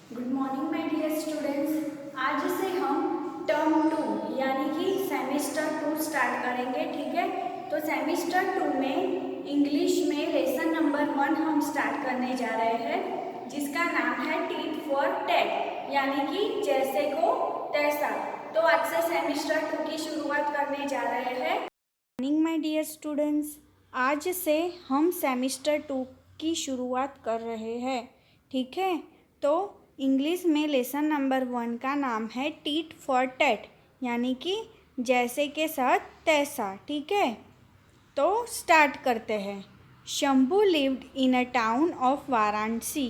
Good morning my dear students. आज से हम टर्म 2 यानी कि सेमेस्टर 2 स्टार्ट करेंगे। ठीक है, तो सेमेस्टर 2 में इंग्लिश में लेसन नंबर 1 हम स्टार्ट करने जा रहे हैं, जिसका नाम है टीट फॉर टैट, यानी कि जैसे को तैसा। तो आज से सेमेस्टर 2 की शुरुआत करने जा रहे हैं। मॉर्निंग माय डियर स्टूडेंट्स, आज से हम सेमेस्टर 2 की शुरुआत कर रहे हैं। ठीक है, तो इंग्लिश में लेसन नंबर 1 का नाम है टीट फॉर टैट, यानी कि जैसे के साथ तैसा। ठीक है, तो स्टार्ट करते हैं। Shambhu lived in a town of Varanasi.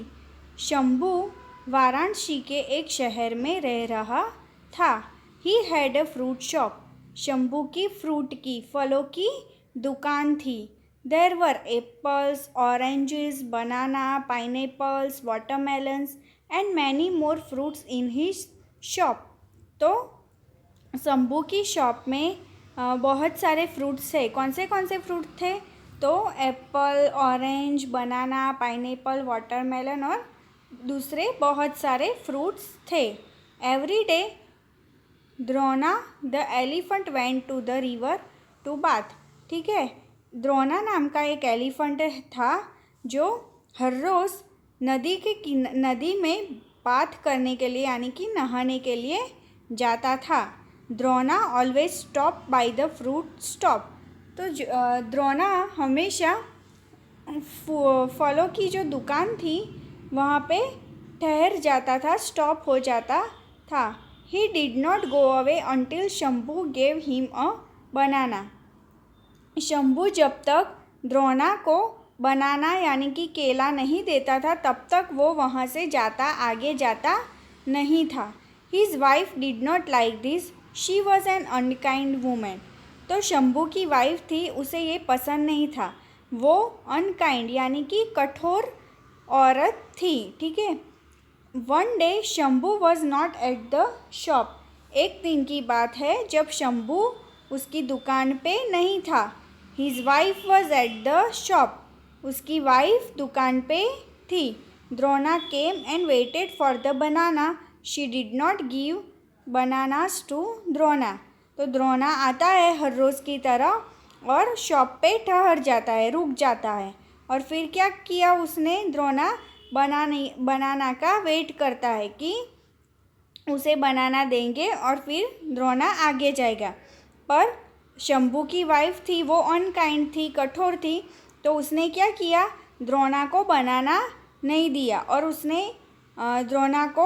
Shambhu Varanasi के एक शहर में रह रहा था। He had a fruit shop. Shambhu की फ्रूट की फलों की दुकान थी। There were apples, oranges, banana, pineapples, watermelons and many more fruits in his shop. तो शंभू की शॉप में बहुत सारे फ्रूट्स थे। कौन से फ्रूट थे? तो apple, orange, banana, pineapple, watermelon और दूसरे बहुत सारे फ्रूट्स थे। Every day Drona the elephant went to the river to bath. ठीक है, द्रोना नाम का एक एलिफेंट था जो हर रोज़ नदी में बाथ करने के लिए यानी कि नहाने के लिए जाता था। Drona always stop by the fruit stop. तो द्रोना हमेशा फलों की जो दुकान थी वहाँ पे ठहर जाता था, स्टॉप हो जाता था। He did not go away until Shambhu gave him a banana. Shambhu जब तक द्रोना को बनाना यानी कि केला नहीं देता था तब तक वो वहाँ से आगे जाता नहीं था। His wife did not like this, she was an unkind women. तो शंभू की वाइफ थी, उसे ये पसंद नहीं था। वो अनकाइंड यानी कि कठोर औरत थी। ठीक है, one day Shambhu was not at the shop. एक दिन की बात है जब शंभू उसकी दुकान पे नहीं था। His wife was at the shop. उसकी वाइफ दुकान पे थी। Drona came and waited for the banana. She did not give bananas to Drona. तो द्रोना आता है हर रोज़ की तरह और शॉप पे ठहर जाता है, रुक जाता है। और फिर क्या किया उसने? द्रोना बनाना का वेट करता है कि उसे बनाना देंगे और फिर द्रोना आगे जाएगा। पर शंभू की वाइफ थी, वो अनकाइंड थी, कठोर थी। तो उसने क्या किया? द्रोना को बनाना नहीं दिया और उसने द्रोना को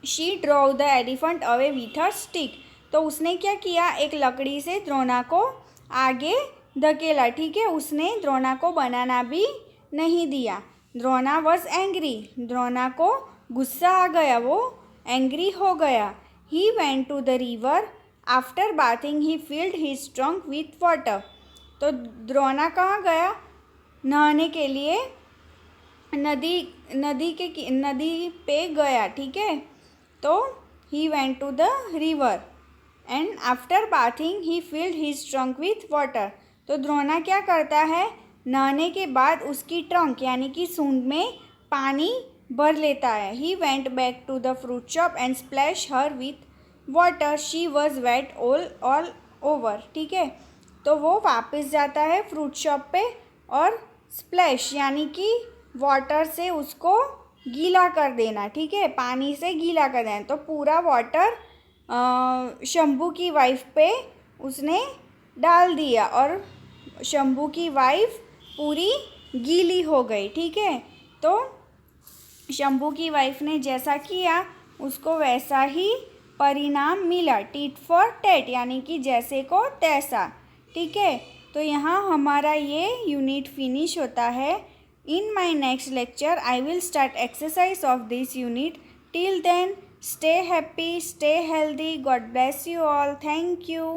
she drove the elephant away with a stick. तो उसने क्या किया? एक लकड़ी से द्रोना को आगे धकेला। ठीक है, उसने द्रोना को बनाना भी नहीं दिया। Drona was angry. द्रोना को गुस्सा आ गया, वो एंग्री हो गया। He went to the river. After bathing he filled his trunk with water. तो द्रोना कहाँ गया? नहाने के लिए नदी पे गया। ठीक है, तो he went to the river and after bathing he filled his trunk with water. तो द्रोना क्या करता है? नहाने के बाद उसकी ट्रंक यानी कि सूंड में पानी भर लेता है। He went back to the fruit shop and splash her with water, she was wet all over. ठीक है, तो वो वापस जाता है फ्रूट शॉप पे और स्प्लैश यानी कि वाटर से उसको गीला कर देना। ठीक है, पानी से गीला कर देना। तो पूरा वाटर शंभू की वाइफ पे उसने डाल दिया और शंभू की वाइफ पूरी गीली हो गई। ठीक है, तो शंभू की वाइफ ने जैसा किया उसको वैसा ही परिणाम मिला। टीट फॉर टैट यानी कि जैसे को तैसा। ठीक है, तो यहाँ हमारा ये यूनिट फिनिश होता है। In my next lecture, I will start exercise of this unit. Till then, stay happy, stay healthy. God bless you all. Thank you.